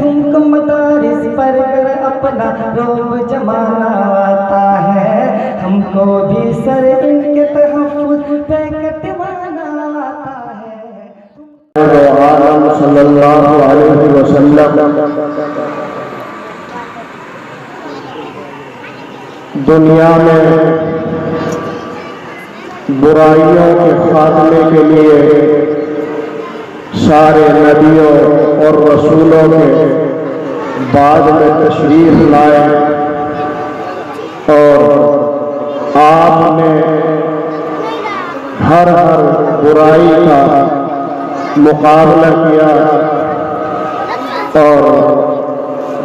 تم کو مدارس پر گر اپنا روب جمانا آتا ہے، ہم کو بھی سر ان کے تحفظ پہ کٹوانا آتا ہے۔ عالم صلی اللہ علیہ وسلم دنیا میں برائیوں کے خاتمے کے لیے سارے نبیوں اور رسولوں کے بعد میں تشریف لائے، اور آپ نے ہر برائی کا مقابلہ کیا، اور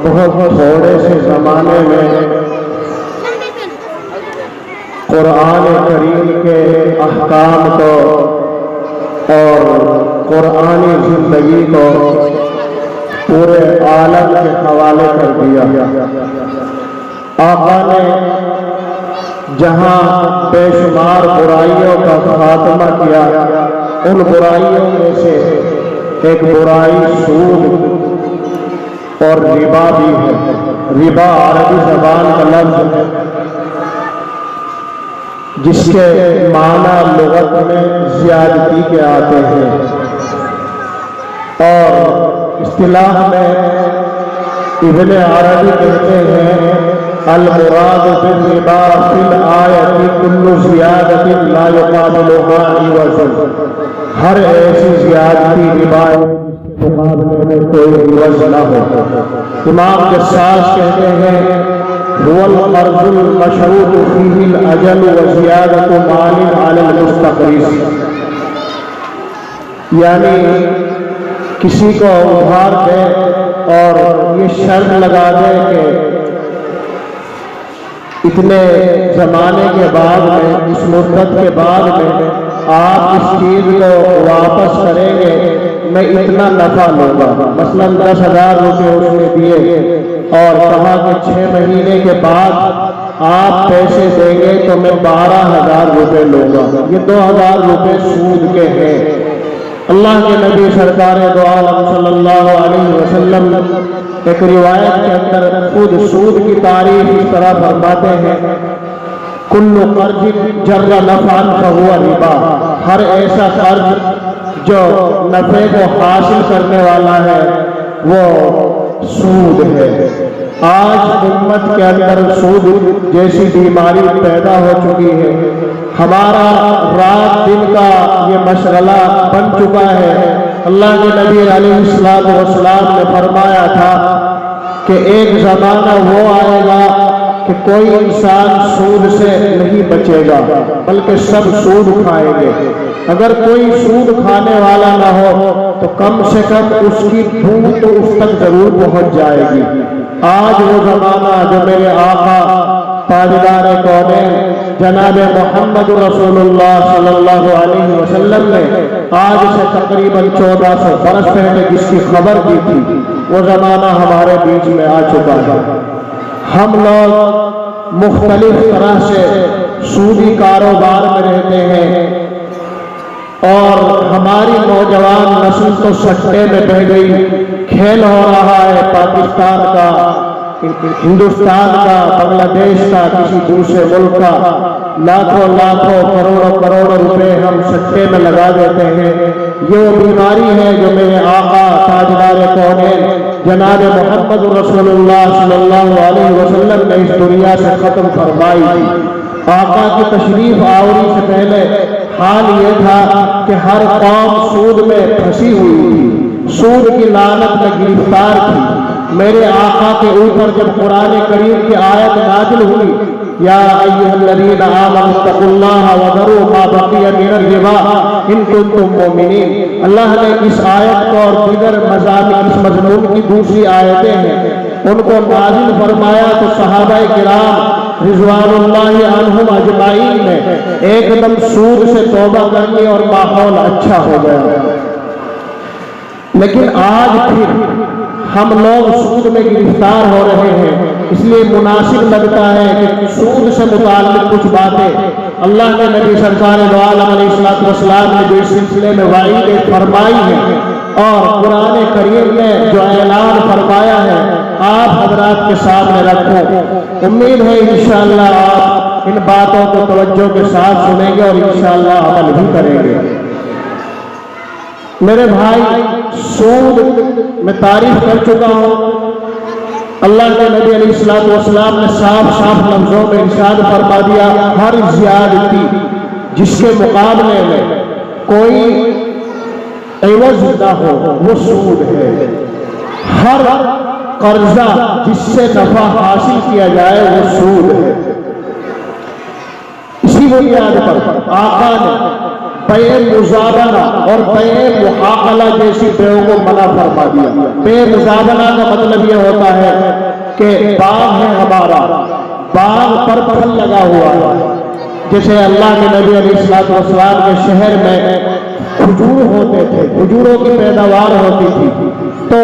بہت تھوڑے سے زمانے میں قرآن کریم کے احکام کو اور قرآنی زندگی کو پورے عالم کے حوالے کر دیا۔ آقا نے جہاں بے شمار برائیوں کا خاتمہ کیا، ان برائیوں میں سے ایک برائی سود اور ربا بھی ہے۔ ربا عربی زبان کا لفظ ہے جس کے معنی لغت میں زیادتی کے آتے ہیں، اور اصطلاح میں ابن عربی کہتے ہیں المراد بالربا فی الآیۃ کل زیادۃ لا یقابلها عوض، ہر ایسی زیادتی ربا کے مقابلے میں کوئی عوض نہ ہو۔ امام جساس کہتے ہیں هو القرض المشروط فيه الأجل وزيادة مال على المستقرض، یعنی کسی کو ادھار دے اور یہ شرط لگا دے کہ اتنے زمانے کے بعد میں، اس مدت کے بعد میں آپ اس چیز کو واپس کریں گے، میں اتنا نفع لوں گا۔ مثلا 10,000 روپے اس نے دیے اور کہا کہ 6 مہینے کے بعد آپ پیسے دیں گے تو میں 12,000 روپے لوں گا، یہ 2,000 روپے سود کے ہیں۔ اللہ کے نبی سرکار دو عالم صلی اللہ علیہ وسلم ایک روایت کے اندر خود سود کی تعریف اس طرح فرماتے ہیں کل قرض جر نفعا فهو ربا، ہر ایسا قرض جو نفع کو حاصل کرنے والا ہے وہ سود ہے۔ آج امت کے اندر سود جیسی بیماری پیدا ہو چکی ہے، ہمارا رات دن کا یہ مشغلہ بن چکا ہے۔ اللہ کے نبی علیہ السلام نے فرمایا تھا کہ ایک زمانہ وہ آئے گا کہ کوئی انسان سود سے نہیں بچے گا بلکہ سب سود کھائیں گے۔ اگر کوئی سود کھانے والا نہ ہو تو کم سے کم اس کی بھوک تو اس تک ضرور پہنچ جائے گی۔ آج وہ زمانہ جو میرے آقا تاجدار کونین جناب محمد رسول اللہ صلی اللہ علیہ وسلم نے آج سے تقریباً 1400 برس پہلے جس کی خبر دی تھی، وہ زمانہ ہمارے بیچ میں آ چکا ہے۔ ہم لوگ مختلف طرح سے سودی کاروبار میں رہتے ہیں، اور ہماری نوجوان نسل تو سٹے میں بہ گئی۔ کھیل ہو رہا ہے پاکستان کا، ہندوستان کا، بنگلہ دیش کا، کسی دوسرے ملک کا، لاکھوں کروڑوں روپے ہم سٹے میں لگا دیتے ہیں۔ یہ وہ بیماری ہے جو میرے آقا تاجدار کونین جناب محمد رسول اللہ صلی اللہ علیہ وسلم نے اس دنیا سے ختم فرمائی تھی۔ آقا کی تشریف آوری سے پہلے حال یہ تھا کہ ہر قوم سود میں پھنسی ہوئی تھی، سود کی لعنت میں گرفتار تھی۔ میرے آقا کے اوپر جب قرآن کریم کی آیت نازل ہوئی یا ایھا الذین آمنوا اتقوا اللہ وذروا ما بقی من الربا ان کنتم مؤمنین، اللہ نے اس آیت کو اور دیگر مضامین، اس مضمون کی دوسری آیتیں ہیں، ان کو نازل فرمایا تو صحابہ کرام رضوان اللہ عنہم اجمعین نے ایک دم سود سے توبہ کر لی اور ماحول اچھا ہو گیا۔ لیکن آج پھر ہم لوگ سود میں گرفتار ہو رہے ہیں، اس لیے مناسب لگتا ہے کہ سود سے متعلق کچھ باتیں اللہ کے نبی سرکار دو عالم علیہ السلام نے جو اس سلسلے میں وعید فرمائی ہے اور قرآن کریم نے جو اعلان فرمایا ہے آپ حضرات کے سامنے رکھوں۔ امید ہے انشاءاللہ آپ ان باتوں کو توجہ کے ساتھ سنیں گے اور انشاءاللہ عمل بھی کریں گے۔ میرے بھائی، سود میں تعریف کر چکا ہوں۔ اللہ کے نبی علیہ السلام نے صاف لفظوں میں ارشاد فرما دیا، ہر زیادتی جس کے مقابلے میں کوئی عوض نہ ہو وہ سود ہے، ہر قرضہ جس سے نفع حاصل کیا جائے وہ سود ہے۔ اسی بنیاد پر آقا نے بے مزابنہ اور بے محاقلہ جیسی بیعوں کو منع فرما دیا۔ بے مزابنہ کا مطلب یہ ہوتا ہے کہ باغ ہے ہمارا، باغ پر پھل لگا ہوا ہے، جیسے اللہ کے نبی علیہ السلام کے شہر میں کھجور ہوتے تھے، کھجوروں کی پیداوار ہوتی تھی، تو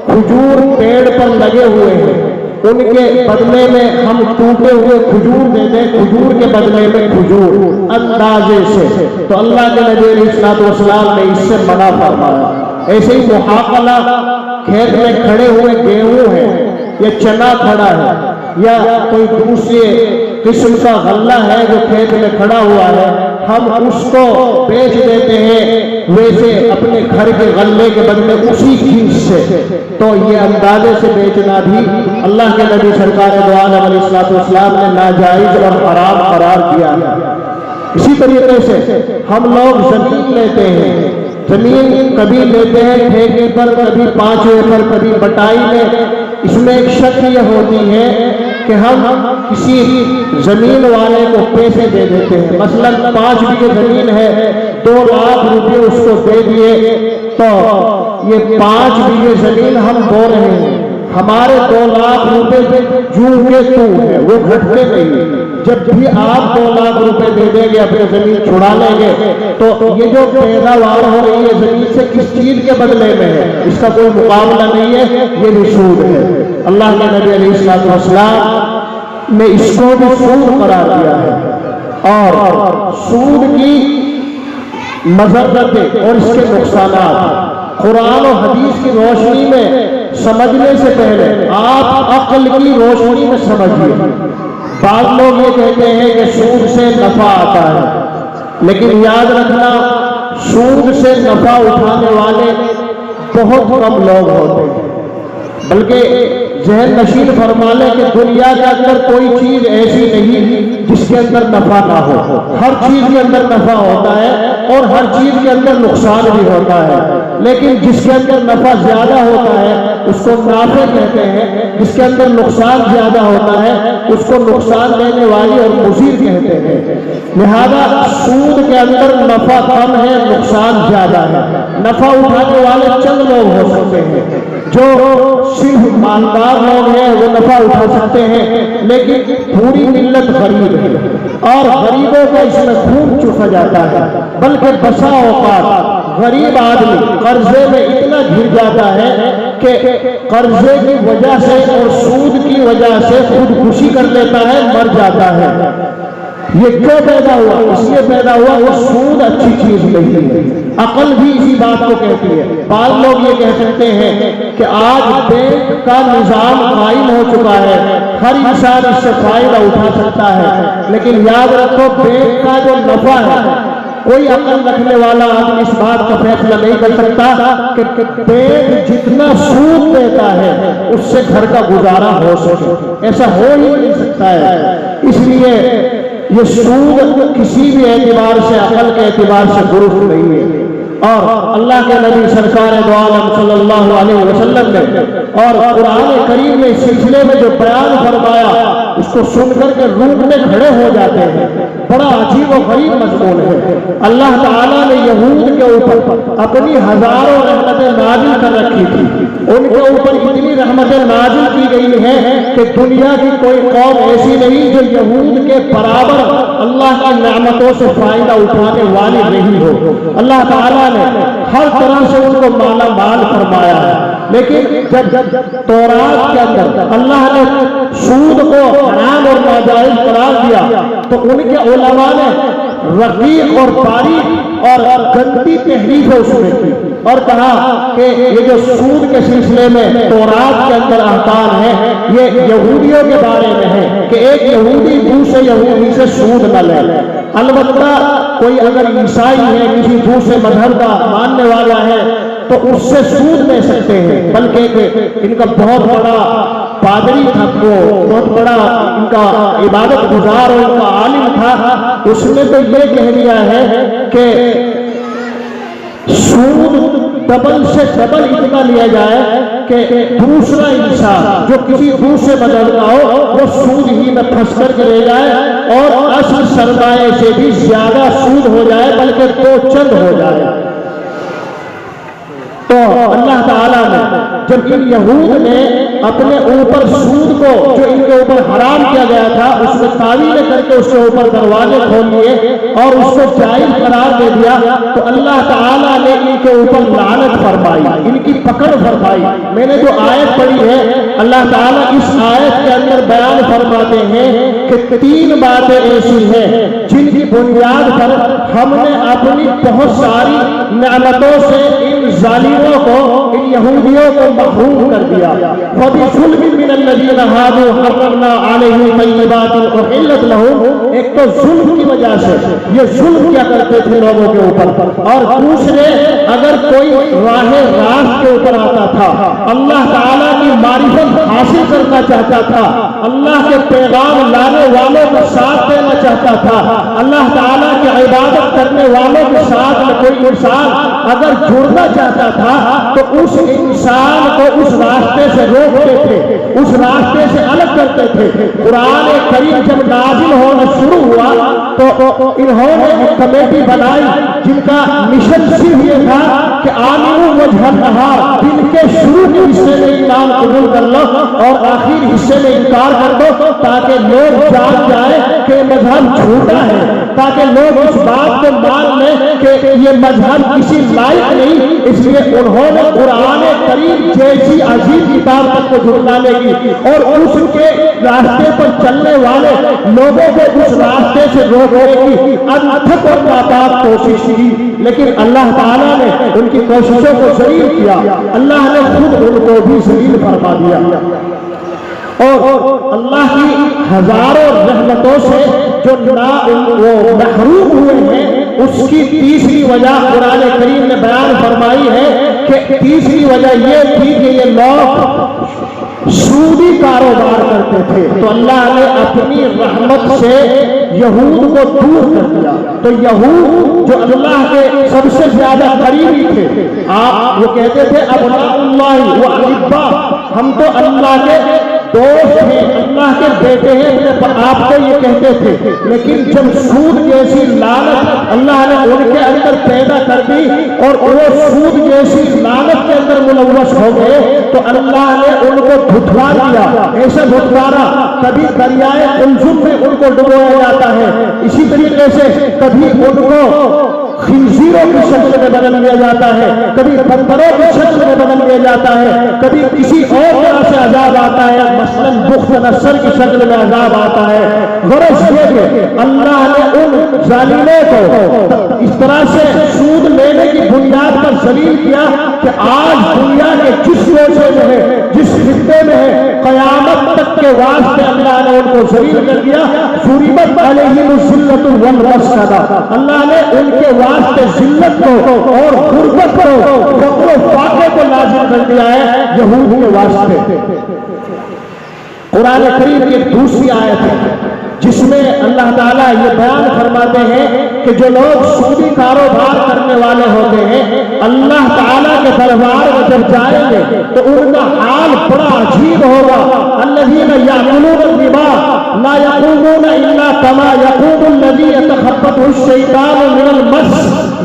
کھجور پیڑ پر لگے ہوئے ہیں، ان کے بدلے میں ہم ٹوٹے ہوئے کھجور دے دیں، کھجور کے بدلے میں کھجور اندازے سے، تو اللہ کے نبی علیہ السلام نے اس سے منع فرمایا۔ ایسے ہی محاقلہ، کھیت میں کھڑے ہوئے گیہوں ہے یا چنا کھڑا ہے یا کوئی دوسرے قسم کا غلہ ہے جو کھیت میں کھڑا ہوا ہے، ہم اس کو بیچ دیتے ہیں ویسے اپنے گھر کے غلے کے بدلے اسی چیز سے، تو یہ اندازے سے بیچنا بھی اللہ کے نبی سرکار دو عالم علیہ السلام نے ناجائز اور حرام قرار دیا ہے۔ اسی طریقے سے ہم لوگ زمین لیتے ہیں، زمین کبھی لیتے ہیں ٹھیکے پر، کبھی 5 ایکڑ، کبھی بٹائی میں۔ اس میں ایک شرط یہ ہوتی ہے کہ ہم کسی زمین والے کو پیسے دے دیتے ہیں، مثلا 5 بیگھے زمین ہے، 2 لاکھ روپے اس کو دے دیے، تو یہ 5 بیگھے زمین ہم بو رہے ہیں، ہمارے 2 لاکھ روپے جو کے تو ہے وہ گھٹتے نہیں۔ جب بھی آپ 2 لاکھ روپے دے دیں گے اپنی زمین چھڑا لیں گے، تو یہ جو پیداوار ہو رہی ہے زمین سے کس چیز کے بدلے میں ہے، اس کا کوئی مقابلہ نہیں ہے، یہ بھی سود ہے۔ اللہ کے نبی علیہ السلام نے اس کو بھی سود قرار دیا ہے، اور سود کی مضرتیں اور اس کے نقصانات قرآن و حدیث کی روشنی میں سمجھنے سے پہلے آپ عقل کی روشنی میں سمجھیے۔ بعض لوگ یہ کہتے ہیں کہ سود سے نفع آتا ہے، لیکن یاد رکھنا سود سے نفع اٹھانے والے بہت کم لوگ ہوتے ہیں، بلکہ ذہن نشین فرما لیں کہ دنیا کے اندر کوئی چیز ایسی نہیں جس کے اندر نفع نہ ہو، ہر چیز کے اندر نفع ہوتا ہے اور ہر چیز کے اندر نقصان بھی ہوتا ہے، لیکن جس کے اندر نفع زیادہ ہوتا ہے اس کو نافع کہتے ہیں، جس کے اندر نقصان زیادہ ہوتا ہے اس کو نقصان دینے والی اور مضر کہتے ہیں۔ لہذا سود کے اندر نفع کم ہے، نقصان زیادہ ہے۔ نفع اٹھانے والے چند لوگ ہو سکتے ہیں، جو صرف مالدار لوگ ہیں وہ نفع اٹھا سکتے ہیں، لیکن پوری ملت غریب ہے اور غریبوں کا اس میں خون چوسا جاتا ہے، بلکہ بسا اوقات غریب آدمی قرضے میں اتنا گر جاتا ہے کہ قرضے کی وجہ سے اور سود کی وجہ سے خودکشی کر لیتا ہے، مر جاتا ہے۔ یہ کیوں پیدا ہوا؟ اس لیے پیدا ہوا وہ سود اچھی چیز نہیں ہے۔ عقل بھی اسی بات کو کہتی ہے۔ بعض لوگ یہ کہہ سکتے ہیں کہ آج بینک کا نظام قائم ہو چکا ہے، ہر انسان اس سے فائدہ اٹھا سکتا ہے، لیکن یاد رکھو بینک کا جو نفع ہے کوئی عقل رکھنے والا آدمی اس بات کا فیصلہ نہیں کر سکتا کہ بینک جتنا سود دیتا ہے اس سے گھر کا گزارا ہو سکے، ایسا ہو ہی نہیں سکتا ہے۔ اس لیے یہ سود کسی بھی اعتبار سے، عقل کے اعتبار سے درست نہیں ہے۔ اور اللہ کے نبی سرکار دو عالم صلی اللہ علیہ وسلم نے اور قرآن کریم نے اس سلسلے میں جو بیان فرمایا اس کو سن کر کے روٹنے کھڑے ہو جاتے ہیں۔ بڑا عجیب و غریب مضمون ہے۔ اللہ تعالیٰ نے یہود کے اوپر اپنی ہزاروں رحمتیں نازل کر رکھی تھی، ان کے اوپر اتنی رحمتیں نازل کی گئی ہیں کہ دنیا کی کوئی قوم ایسی نہیں جو یہود کے برابر اللہ کی نعمتوں سے فائدہ اٹھانے والی نہیں ہو۔ اللہ تعالیٰ نے ہر طرح سے ان کو مالا مال فرمایا ہے، لیکن جب تورات کے اندر اللہ نے سود کو حرام اور ناجائز قرار دیا تو ان کے علماء نے رقیق اور باریک اور گندی تحریف اس میں کی۔ اور کہا کہ یہ جو سود کے سلسلے میں تورات کے اندر احکام ہے یہ یہودیوں کے بارے میں ہے کہ ایک یہودی دوسرے یہودی سے سود نہ لے۔ البتہ کوئی اگر عیسائی ہے، کسی دوسرے مذہب کا ماننے والا ہے تو اس سے سود لے سکتے ہیں، بلکہ ان کا بہت بڑا پادری تھا، وہ بہت بڑا ان کا عبادت گزار اور ان کا عالم تھا، اس نے تو یہ کہہ دیا ہے کہ سود ڈبل سے ڈبل اتنا لیا جائے کہ دوسرا انسان جو کسی دوسرے مذہب کا ہو وہ سود ہی میں پھنس کر کے لے جائے اور اصل سرمایہ سے بھی زیادہ سود ہو جائے بلکہ دو چند ہو جائے۔ تو اللہ تعالیٰ نے جب ان یہود نے اپنے اوپر سود کو جو ان کے اوپر حرام کیا گیا تھا اس میں تعویل کر کے اس کے اوپر دروازے کھول دیے اور اس کو جائز قرار دے دیا تو اللہ تعالیٰ نے ان کے اوپر لعنت فرمائی، ان کی پکڑ فرمائی۔ میں نے جو آیت پڑھی ہے اللہ تعالیٰ اس آیت کے اندر بیان فرماتے ہیں کہ 3 باتیں ایسی ہیں جن کی بنیاد پر ہم نے اپنی بہت ساری نعمتوں سے ان ظالموں کو، ان یہودیوں کو محروم کر دیا۔ فَبِظُلْمٍ مِّنَ الَّذِينَ هَادُوا حَرَّمْنَا عَلَيْهِمْ طَيِّبَاتٍ أُحِلَّتْ لَهُمْ، ایک تو ظلم کی وجہ سے یہ ظلم کیا کرتے تھے لوگوں کے اوپر، اور دوسرے اگر کوئی راہ راست کے اوپر آتا تھا، اللہ تعالیٰ کی معرفت حاصل کرنا چاہتا تھا، اللہ کے پیغام لانے والوں کو ساتھ دینا چاہتا تھا، اللہ تعالیٰ کی عبادت کرنے والوں کے ساتھ کوئی انسان اگر جڑنا چاہتا تھا تو اس انسان کو اس راستے سے روکتے تھے، اس راستے سے الگ کرتے تھے۔ قرآن کریم جب نازل ہونا شروع ہوا تو انہوں نے ایک کمیٹی بنائی جن کا مشن صرف یہ تھا کہ آمنوا وجہ النہار، دن کے شروع کے حصے میں ایمان قبول کر لو اور آخری حصے میں انکار کر دو تاکہ لوگ جان جائے کہ مذہب جھوٹا ہے، تاکہ لوگ اس بات کو مان لیں کہ یہ مذہب کسی لائق نہیں۔ اس لیے انہوں نے قرآن کریم جیسی عظیم کتاب تک کو جھٹلانے کی اور اس کے راستے پر چلنے والے لوگوں کو اس راستے سے روکنے کی انتھک اور ناکام کوشش کی، لیکن اللہ تعالیٰ نے ان کی کوششوں کو ذلیل کیا، اللہ نے خود ان کو بھی ذلیل فرما دیا۔ اور اللہ کی ہزاروں رحمتوں سے جو وہ محروم ہوئے ہیں اس کی تیسری وجہ قرآن کریم نے بیان فرمائی ہے کہ تیسری وجہ یہ تھی کہ یہ لوگ سودی کاروبار کرتے تھے، تو اللہ نے اپنی رحمت سے یہود کو دور کر دیا۔ تو یہود جو اللہ کے سب سے زیادہ قریبی تھے، آپ وہ کہتے تھے ابناء اللہ و احباء، ہم تو اللہ کے دوست ہیں، اللہ کے بیٹے ہیں، آپ کو یہ کہتے تھے، لیکن جب سود جیسی لعنت اللہ نے ان کے اندر پیدا کر دی اور وہ سود جیسی لعنت کے اندر ملوث ہو گئے تو اللہ نے ان کو دھتکار دیا، ایسا دھتکارا کبھی دریائے قلزم میں ان کو ڈبویا جاتا ہے، اسی طریقے سے کبھی ان کو خنزیروں کی شکل میں بدل دیا جاتا ہے، کبھی بندروں کی شکل میں بدل دیا جاتا ہے، کبھی کسی اور طرح سے عذاب آتا ہے، مثلاً بخت نصر کی شکل میں عذاب آتا ہے۔ غرض یہ کہ اللہ نے ان ظالموں کو اس طرح سے سود لینے کی بنیاد پر ذلیل کیا کہ آج دنیا کے جس روزے میں ہے، جس خطے میں ہے، قیامت تک کے واسطے اللہ نے ان کو ذلیل کر دیا۔ ضربت علیہم الذلۃ والمسکنہ، اللہ نے ان کے واسطے ذلت کو اور غربت کو، فقر و فاقے کو لازم کر دیا ہے یہود کے واسطے۔ قرآن کریم کی دوسری آیت ہے جس میں اللہ تعالیٰ یہ بیان فرماتے ہیں کہ جو لوگ سودی کاروبار کرنے والے ہوتے ہیں اللہ تعالیٰ کے دربار میں جب جائیں گے تو ان کا حال بڑا عجیب ہوگا۔ الذین یأکلون الربا لا یقومون الا کما یقوم الذی یتخبطہ الشیطان من المس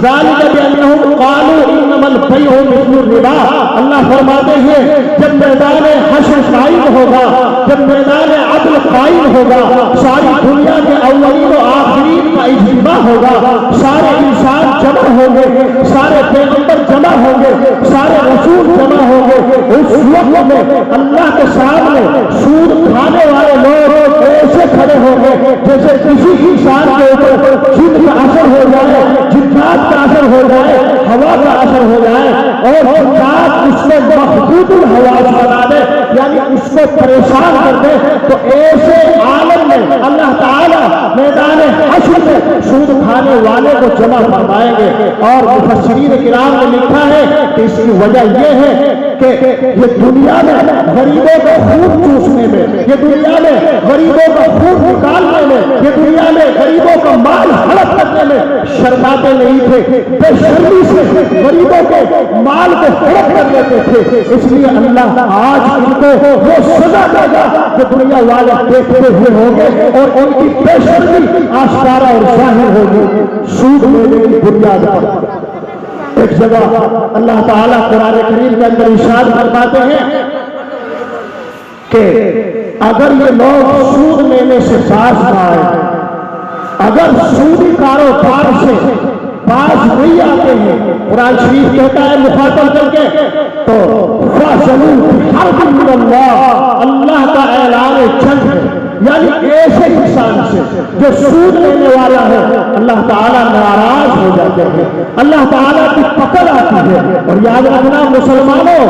ذلک بانہم قالوا انما البیع مثل الربا۔ اللہ فرماتے ہیں جب میدان حشر قائم ہوگا، جب میدان عدل قائم ہوگا، ساری دنیا کے اولین و آخرین کا اجتماع ہوگا، سارے انسان جمع ہوں گے، سارے پیغمبر جمع ہوں گے، سارے رسول جمع ہوں گے، اس وقت میں اللہ کے سامنے سود کھانے والے لوگ ایسے کھڑے ہوں گے جیسے کسی انسان کے اوپر جن کا اثر ہو جائے، جنات کا اثر ہو جائے، ہوا کا اثر ہو جائے۔ اور جنات اس میں محدود الحواس بنا دے، یعنی اس کو پریشان کر دے، تو ایسے عالم میں اللہ تعالیٰ میدان حشر میں سود کھانے والے کو جمع فرمائیں گے۔ اور مفسرین کرام نے لکھا ہے کہ اس کی وجہ یہ ہے کہ یہ دنیا میں غریبوں کا خون چوسنے میں، یہ دنیا میں غریبوں کا خون نکالنے میں، یہ دنیا میں غریبوں کا مال ہڑپ کرنے میں شرماتے نہیں تھے، بے شرمی سے غریبوں کے مال کو ہڑپ کر لیتے تھے۔ اس لیے اللہ آج ان کو وہ سزا دے گا جو دنیا والے دیکھتے ہوئے ہوں گے، اور ان کی بے شرمی آشکارا اور ظاہر ہوگی سود لینے کی بنیاد پر۔ ایک جگہ اللہ تعالیٰ قرآن کریم کے اندر ارشاد فرماتے ہیں کہ اگر یہ لوگ سود لینے سے باز نہ آئے، اگر سودی کاروبار سے باز نہیں آتے ہیں، قرآن شریف کہتا ہے مخاطب کر کے تو فَاصْبِرُوا بِحَرْبٍ مِّنَ اللَّهِ، اللہ کا اعلان جنگ ہے، یعنی ایسے انسان سے جو سود لینے والا ہے اللہ تعالیٰ ناراض ہو جاتے ہیں، اللہ تعالیٰ کی پکڑ آتی ہے۔ اور یاد رکھنا مسلمانوں،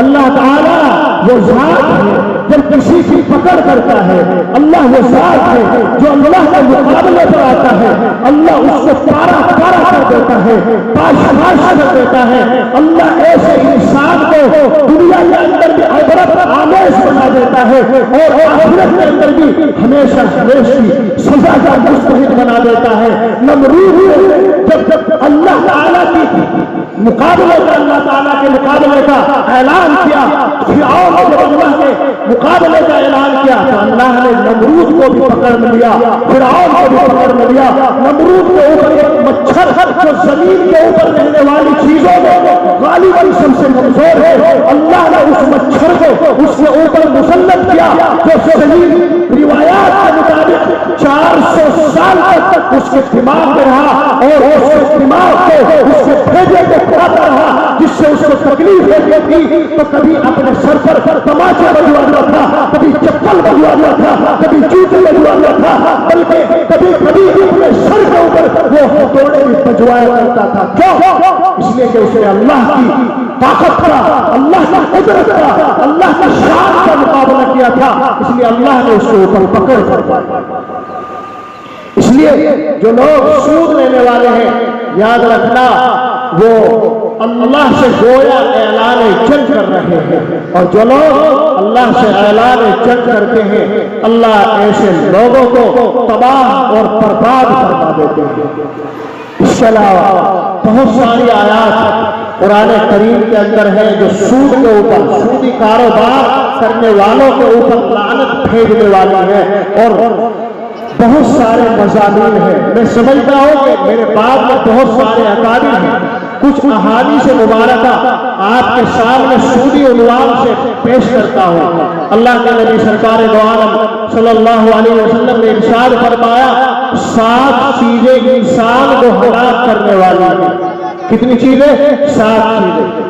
اللہ تعالیٰ وہ ذات ہے جب کسی کی پکڑ کرتا ہے، اللہ وہ ذات ہے جو اللہ کے مقابلے پر آتا ہے، اللہ اس کو پارا پارا کر دیتا ہے، پاش پاش کر دیتا ہے۔ اللہ ایسے انسان کو دنیا کے اندر بھی عبرت آمیز بنا دیتا ہے، اور آخرت کے اندر بھی ہمیشہ ہمیشہ سزا کا مستحق بنا دیتا ہے۔ نمرود جب اللہ تعالیٰ کی مقابلے کا، اللہ تعالیٰ کے مقابلے کا اعلان کیا، فرعون نے جب اللہ کے مقابلے کا اعلان کیا تو اللہ نے نمرود کو بھی پکڑ لیا، فرعون کو بھی پکڑ لیا۔ نمرود کے اوپر ایک مچھر جو زمین کے اوپر رہنے والی چیزوں میں غالباً سب سے کمزور ہے، اللہ نے اس مچھر کو اس کے اوپر مسلط کیا جو صحیح روایات کے مطابق 400 سال تک اس کے دماغ میں رہا، اور اس کے دماغ کو اس کے بھیجے کو کھاتا رہا، جس سے اس کو تکلیف ہوتی تھی۔ تو کبھی اپنے سر پر تماچا بجواتا تھا، کبھی چپل بجواتا تھا، کبھی جوتے بجواتا تھا، بلکہ کبھی کبھی اپنے سر کے اوپر وہ ہتھوڑے بھی بجوایا کرتا تھا۔ کیوں؟ اس لیے کہ اس نے اللہ کی طاقت کا، اللہ کی قدرت کا، اللہ کی شان کا مقابلہ کیا تھا، اس لیے اللہ نے اس کے اوپر پکڑ فرمائی۔ اس لیے جو لوگ سود لینے والے ہیں، یاد رکھنا وہ اللہ سے گویا اعلان جنگ کر رہے ہیں، اور جو لوگ اللہ سے اعلان جنگ کرتے ہیں اللہ ایسے لوگوں کو تباہ اور برباد فرما دیتے ہیں۔ اس کے علاوہ بہت ساری آیات قرآن کریم کے اندر ہے جو سود کے اوپر، سودی کاروبار کرنے والوں کے اوپر لعنت بھیجنے والی ہے، اور بہت سارے مضامین ہیں۔ میں سمجھتا ہوں کہ میرے بعد میں بہت سارے اکابر ہیں، کچھ احادیث مبارکہ آپ کے سامنے سودی عنوان سے پیش کرتا ہوں۔ اللہ کے نبی سرکار دو عالم صلی اللہ علیہ وسلم نے ارشاد فرمایا 7 چیزیں انسان کو ہلاک کرنے والی ہیں۔ کتنی چیزیں؟ 7 چیزیں۔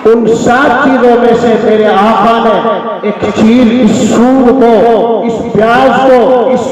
ان 7 چیزوں میں سے میرے آقا نے ایک چیز اس سود کو، اس بیاج کو، اس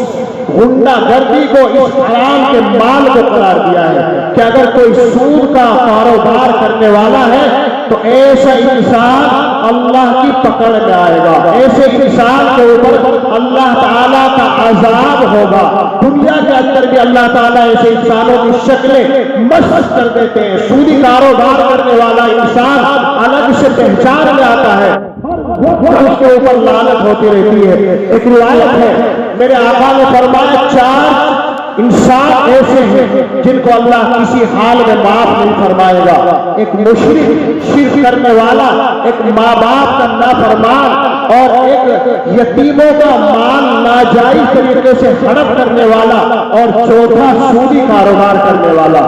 غنڈہ گردی کو، اس حرام کے مال کو قرار دیا ہے کہ اگر کوئی سود کا کاروبار کرنے والا ہے تو ایسا انسان اللہ کی پکڑ میں آئے گا، ایسے انسان کے اوپر اللہ تعالیٰ کا عذاب ہوگا۔ دنیا کے اندر بھی اللہ تعالیٰ ایسے انسانوں کی شکلیں مست کر دیتے ہیں۔ سودی کاروبار کرنے والا انسان الگ سے پہچان میں آتا ہے، اس کے اوپر لعنت ہوتی رہتی ہے۔ ایک روایت ہے میرے آقا نے فرمایا 4 انسان ایسے ہیں جن کو اللہ کسی حال میں معاف نہیں فرمائے گا۔ ایک مشرک، شرک کرنے والا، ایک ماں باپ کا نافرمان، اور ایک یتیموں کا مال ناجائز طریقے سے ہڑپ کرنے والا، اور چوتھا سودی کاروبار کرنے والا۔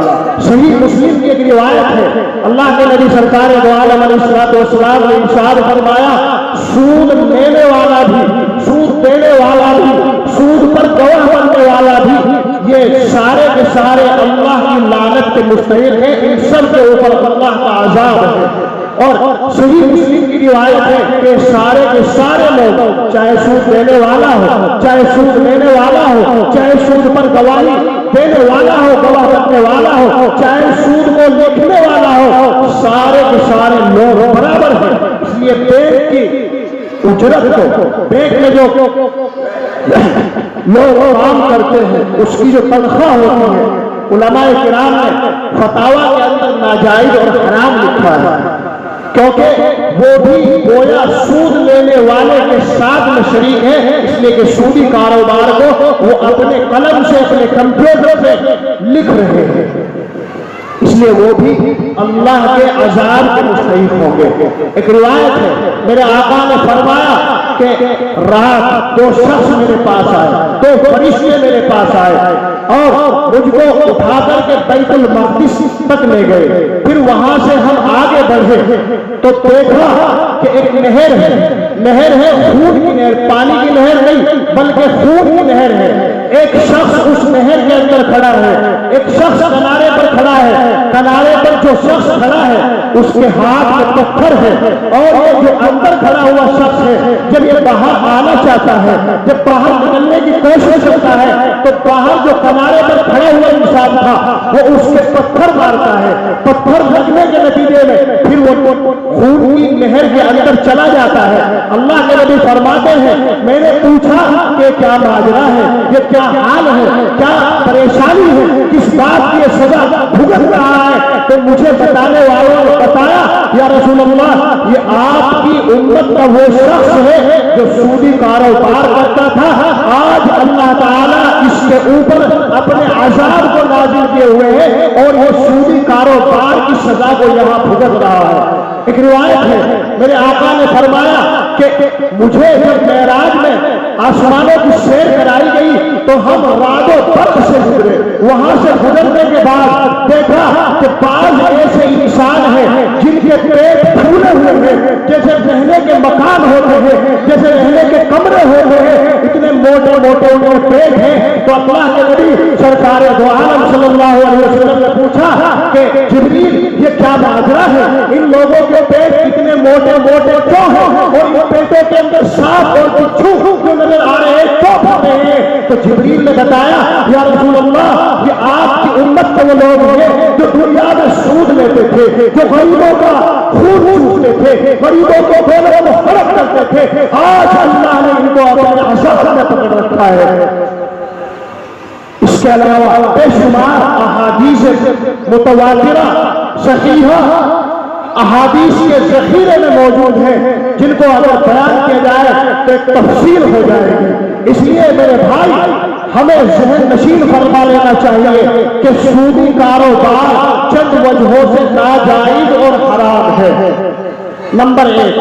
صحیح مسلم کی ایک روایت ہے اللہ کے نبی سرکار دو عالم علیہ السلام نے ارشاد فرمایا سود لینے والا بھی، سود دینے والا بھی، سود پر گواہ بننے والا بھی، یہ سارے کے سارے اللہ کی لعنت کے مستحق ہیں، ان سب کے اوپر اللہ کا عذاب ہے۔ اور صحیح مسلم کی روایت ہے کہ سارے کے سارے لوگ، چاہے سود دینے والا ہو، چاہے سود لینے والا ہو، چاہے سود پر گواہی دینے والا ہو، گواہ کرنے والا ہو، چاہے سود کو لکھنے والا ہو، سارے کے سارے لوگ برابر ہیں۔ اس لیے بینک کی اجرت کو، بینک میں جو لوگ کام کرتے ہیں اس کی جو تنخواہ ہوتی ہے، علماء کرام نے فتاویٰ کے اندر ناجائز اور حرام لکھا ہے، کیونکہ وہ بھی گویا سود لینے والے کے ساتھ میں شریک ہے، اس لیے کہ سودی کاروبار کو وہ اپنے قلم سے، اپنے کمپیوٹر سے لکھ رہے ہیں، اس لیے وہ بھی اللہ کے عذاب کے مستحق ہوں گے۔ ایک روایت ہے، میرے آقا نے فرمایا کہ رات دو شخص میرے پاس آئے، دو فرشتے میرے پاس آئے اور مجھ کو اٹھا کر کے بیت المقدس تک لے گئے۔ پھر وہاں سے ہم آگے بڑھے تو دیکھا کہ ایک نہر ہے، خون کی نہر، پانی کی نہر نہیں بلکہ خون کی نہر ہے۔ ایک شخص اس نہر کے اندر کھڑا ہے، ایک شخص کنارے پر کھڑا ہے، کنارے پر جو شخص کھڑا ہے اس کے ہاتھ میں پتھر ہے، اور یہ جو اندر کھڑا ہوا شخص ہے جب یہ باہر آنا چاہتا ہے، جب باہر نکلنے کی کوشش کرتا ہے تو باہر جو کنارے پر کھڑا ہوا انسان تھا وہ اس کے پتھر مارتا ہے، پتھر لگنے کے نتیجے میں پھر وہ خون کی نہر کے اندر چلا جاتا ہے۔ اللہ کے نبی فرماتے ہیں میں نے پوچھا کہ کیا ماجرا ہے، یہ کیا حال ہے، کیا پریشانی ہے، کس بات کی سزا بھگت رہا ہے؟ تو مجھے بتانے والوں نے بتایا یا رسول اللہ یہ آپ کی امت کا وہ شخص ہے جو سودی کاروبار کرتا تھا، آج اللہ تعالیٰ اس کے اوپر اپنے عذاب کو نازل کیے ہوئے ہیں اور وہ سودی کاروبار کی سزا کو یہاں بھگت رہا ہے۔ ایک روایت ہے میرے آقا نے فرمایا کہ مجھے جب معراج میں آسمانوں کی سیر کرائی گئی تو ہم رات و برق سے گزرے، وہاں سے گزرنے کے بعد دیکھا کہ بعض ایسے انسان ہیں جن کے پیٹ پھولے ہوئے ہیں، جیسے رہنے کے مکان ہوتے ہیں، جیسے رہنے کے کمرے ہوتے ہیں، اتنے موٹے موٹے ان کے پیٹ ہیں۔ تو اللہ کے نبی سرکار دو عالم صلی اللہ علیہ وسلم نے پوچھا کہ جبریل یہ کیا ماجرا ہے، ان لوگوں کے پیٹ اتنے موٹے موٹے کیوں ہیں اور ان پیٹوں کے اندر سانپ اور بچھو جو نظر آ رہے ہیں کیوں پھر رہے ہیں؟ تو جبریل نے بتایا یا رسول اللہ یہ آپ کی امت کے وہ لوگ ہیں جو دنیا میں سود لیتے تھے، جو غریبوں کا خون چوستے تھے، غریبوں کو دولت میں فرق کرتے تھے، آج اللہ نے ان کو اپنے عذاب میں پکڑ رکھا ہے۔ اس کے علاوہ بے شمار احادیث متواترہ صحیحہ احادیث کے ذخیرے میں موجود ہیں جن کو اگر بیان کیا جائے تو ایک تفصیل ہو جائے گی۔ اس لیے میرے بھائی ہمیں ذہن نشین فرما لینا چاہیے کہ سودی کاروبار چند وجہوں سے ناجائز اور حرام ہے۔ نمبر 1،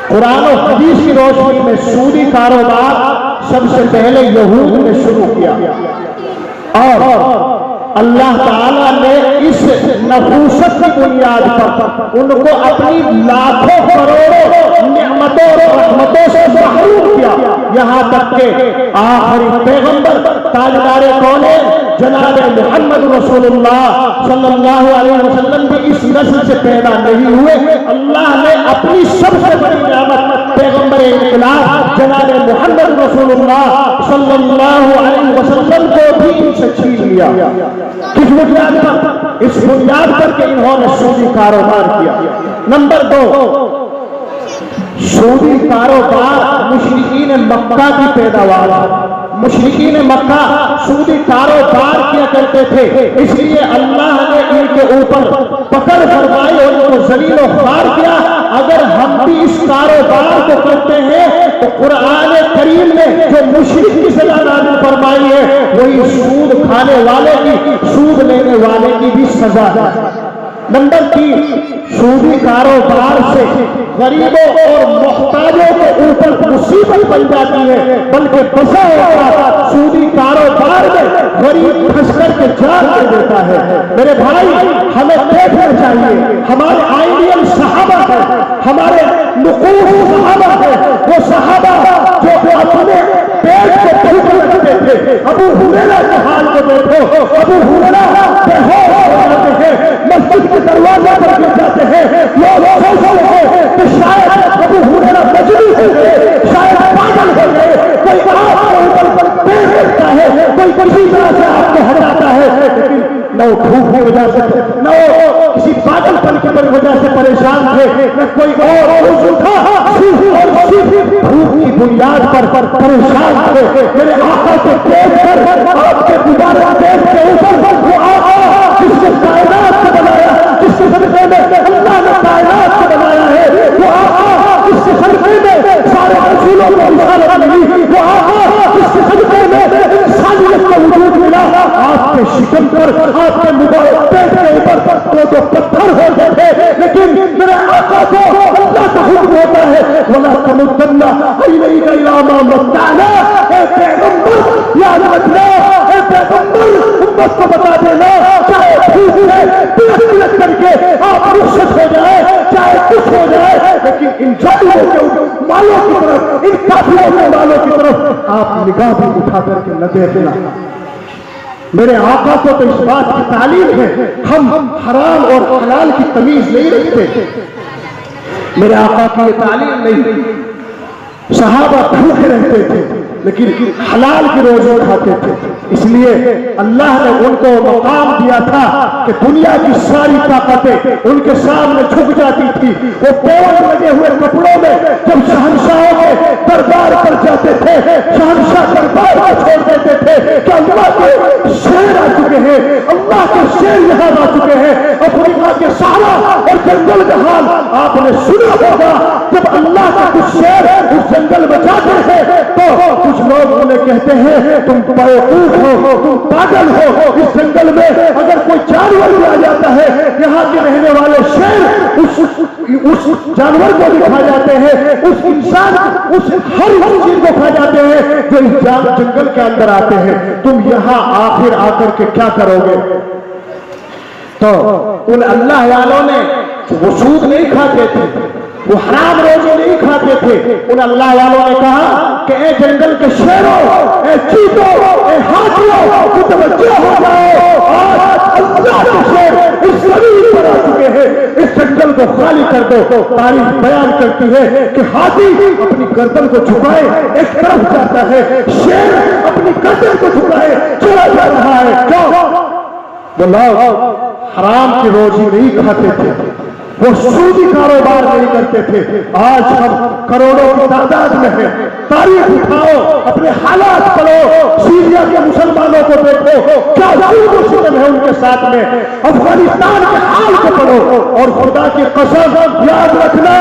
قرآن و حدیث کی روشنی میں سودی کاروبار سب سے پہلے یہود نے شروع کیا اور اللہ تعالیٰ نے اس نفوست کی بنیاد پر ان کو اپنی لاکھوں کروڑوں نعمتوں اور رحمتوں سے محروم کیا، یہاں تک کہ آخری پیغمبر تاجدار کونین جناب محمد رسول اللہ صلی اللہ علیہ وسلم بھی اس نسل سے پیدا نہیں ہوئے۔ اللہ نے اپنی سب سے بڑی نعمت پیغمبر انقلاب جناب محمد رسول اللہ صلی اللہ علیہ وسلم کو بھی ان سے چھین لیا۔ کس بنیاد پر؟ اس بنیاد پر کہ انہوں نے سودی کاروبار کیا۔ نمبر 2، سودی کاروبار مشرکین مکہ کی پیداوار ہے۔ مشرکین مکہ سودی کاروبار کیا کرتے تھے، اس لیے اللہ نے ان کے اوپر پکڑ فرمائی اور ان کو ذلیل و خوار کیا۔ اگر ہم بھی اس کاروبار کو کرتے ہیں تو قرآن کریم نے جو مشرک کی سزا نازل فرمائی ہے وہی سود کھانے والے کی، سود لینے والے کی بھی سزا ہے۔ نمبر 3، سودی کاروبار سے غریبوں اور محتاجوں کے اوپر مصیبت بن جاتی ہے، بلکہ بسا اوقات سودی کاروبار میں غریب پھنس کر کے جان دے دیتا ہے۔ میرے بھائی ہمیں دیکھنا چاہیے ہمارے آئیڈیل صحابہ ہے، ہمارے نقوش صحابہ ہے، وہ صحابہ جو اپنے پیٹ کو پہلے رکھتے تھے۔ ابو ہریرہ کے حال کو دیکھو، ابو ہریرہ بے ہوش ہو جاتے ہیں، مسجد کے دروازے پر گر جاتے ہیں، ہیں لوگ سوچتے ہیں کہ شاید ابو ہریرہ مجنون ہو گئے، شاید پاگل ہو گئے، کوئی آپ کے اوپر پیش کرتا ہے، کوئی کسی طرح سے آپ کو ہٹاتا ہے، لیکن نہ وہ بھوک کی وجہ سے، نہ وہ کسی پاگل پن کی وجہ سے پریشان تھے، نہ کوئی اور موضوع تھا، صرف بھوک کی بنیاد پر پریشان تھے۔ میرے آقا کو دیکھ کر آپ کے مبارک پیٹ کے اوپر وہ آقا جس نے کائنات کو بنایا، جس کے صدقے میں اللہ نے کائنات کو بنایا ہے، وہ آقا جس کے صدقے میں سارے رسولوں کو رسالت ملی، وہ آقا جس کے صدقے میں انسانیت کو وجود ملا، آپ کے شکم پر، آپ کے مبارک پیٹ کے اوپر دو پتھر ہوتے تھے، لیکن میرے آقا کو اللہ کا حکم ہوتا ہے وَلَا تَمُدَّنَّ عَيْنَيْكَ إِلَىٰ مَا مَتَّعْنَا، اے پیغمبر یاد رکھنا، اے پیغمبر امت کو بتا دینا، چاہے بھوک ہے تلک تلک کر کے آپ رخصت ہو جائے، چاہے کچھ ہو جائے، لیکن ان جانوروں کے مالوں کی طرف، ان کافروں کے مالوں کی طرف آپ نگاہ بھی اٹھا کر کے نہ دیکھنا۔ میرے آقا کو تو اس بات کی تعلیم ہے، ہم حرام اور حلال کی تمیز نہیں رکھتے، میرے آقا کی یہ تعلیم نہیں۔ صحابہ بھوکے رہتے تھے لیکن حلال کی روزی کھاتے تھے، اس لیے اللہ نے ان کو مقام دیا تھا کہ دنیا کی ساری طاقتیں ان کے سامنے جھک جاتی تھی۔ وہ پون لگے ہوئے کپڑوں میں جب شہنشاہوں کے دربار پر جاتے تھے، شہنشاہ دربار کو چھوڑ دیتے تھے کہ اللہ کے شیر آ چکے ہیں، اللہ کے شیر یہاں آ چکے ہیں۔ افریقہ کے صحرا اور جنگل کا حال آپ نے سنا ہوگا، جب اللہ کا کچھ شیر اس جنگل میں جاتے ہیں تو کچھ لوگ انہیں کہتے ہیں تم بیوقوف ہو، تم پاگل ہو، اس جنگل میں اگر کوئی جانور بھی آ جاتا ہے یہاں کے رہنے والے شیر اس جانور کو بھی کھا جاتے ہیں، اس انسان اس ہر چیز کو کھا جاتے ہیں جو اس جنگل کے اندر آتے ہیں، تم یہاں آخر آ کر کے کیا کرو گے؟ تو ان اللہ والوں نے وہ سود نہیں کھاتے تھے، وہ حرام روزے نہیں کھاتے تھے، ان اللہ والوں نے کہا کہ اے جنگل کے شیروں، اے چیتوں، اے ہاتھیوں، متوجہ ہو جاؤ، آج اللہ کے شیر اس زمین پر آ چکے ہیں، اس جنگل کو خالی کر دو۔ تاریخ بیان کرتی ہے کہ ہاتھی اپنی گردن کو جھکائے ایک طرف جاتا ہے، شیر اپنی گردن کو جھکائے چلا جا رہا ہے۔ کیوں؟ وہ لوگ حرام کی روزی نہیں کھاتے تھے، وہ سودی کاروبار نہیں کرتے تھے۔ آج ہم کروڑوں کی تعداد میں ہیں، تاریخ اٹھاؤ، اپنے حالات پڑھو، سیریا کے مسلمانوں کو دیکھو کیا ظلم و ستم ہے ان کے ساتھ میں، افغانستان کے حال کو پڑھو، اور خدا کی قسم یاد رکھنا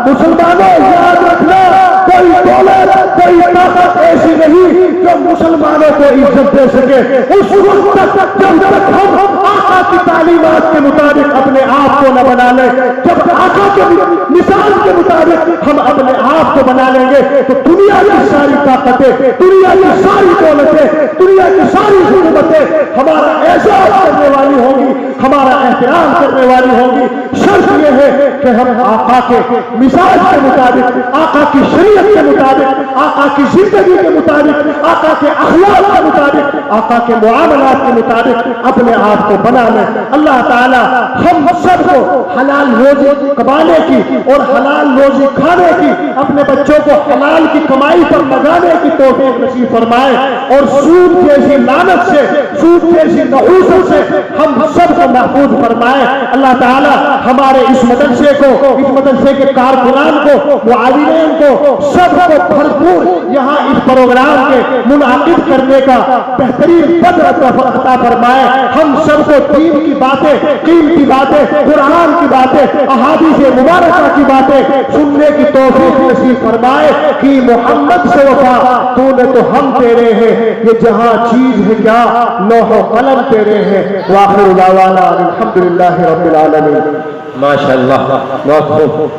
مسلمانوں، یاد رکھنا کوئی دولت، کوئی طاقت ایسی نہیں جو مسلمانوں کو عزت دے سکے۔ اس وقت تک جب تک ہم آقا کی تعلیمات کے مطابق اپنے آپ کو نہ بنا لیں، جب آقا کے مثال کے مطابق ہم اپنے آپ کو بنا لیں گے تو دنیا کی ساری طاقتیں، دنیا کی ساری دولتیں، دنیا کی ساری حکومتیں ہمارا اعزاز کرنے والی ہوں گی، ہمارا احترام کرنے والی ہوں گی۔ شرط یہ ہے کہ ہم آقا کے مثال کے مطابق، آقا کی شریعت کے مطابق، آقا کی زندگی کے مطابق، آقا کے اخلاق کے مطابق، آقا کے معاملات کے مطابق اپنے آپ کو بنا لیں۔ اللہ تعالی ہم سب کو حلال روزی کمانے کی اور حلال روزی کھانے کی، اپنے بچوں کو حلال کی کمائی پر لگانے کی توفیق نصیب فرمائے، اور سود جیسی لعنت سے، سود جیسی نحوست سے ہم سب کو محفوظ فرمائے۔ اللہ تعالی ہمارے اس مدرسے کو، اس مدرسے کے کارکنان کو، معاونین کو، سب کو بھرپور یہاں اس پروگرام کے منعقد کرنے کا بہترین قدر عطا فرمائے۔ ہم سب کو دین کی باتیں، قیمتی باتیں، قرآن کی باتیں، احادیث مبارکہ کی باتیں سننے کی توفیق نصیب فرمائے۔ کہ محمد سے وفا تو نے تو ہم تیرے ہیں، یہ جہاں چیز ہے کیا لوح و قلم تیرے ہیں۔ وآخر دعوانا الحمدللہ رب العالمین۔ ماشاءاللہ، بہت خوب۔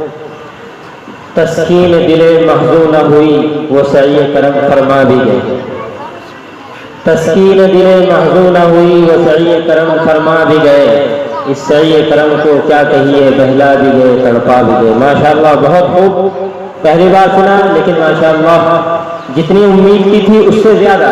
تسکین دل محزونہ ہوئی وہ سعی کرم فرما بھی گئے، تسکین دل محزونہ ہوئی وہ سعی کرم فرما بھی گئے، اس سعی کرم کو کیا کہیے، بہلا بھی گئے، تڑپا بھی گئے۔ ماشاءاللہ، بہت خوب۔ پہلی بار سنا لیکن ماشاءاللہ جتنی امید کی تھی اس سے زیادہ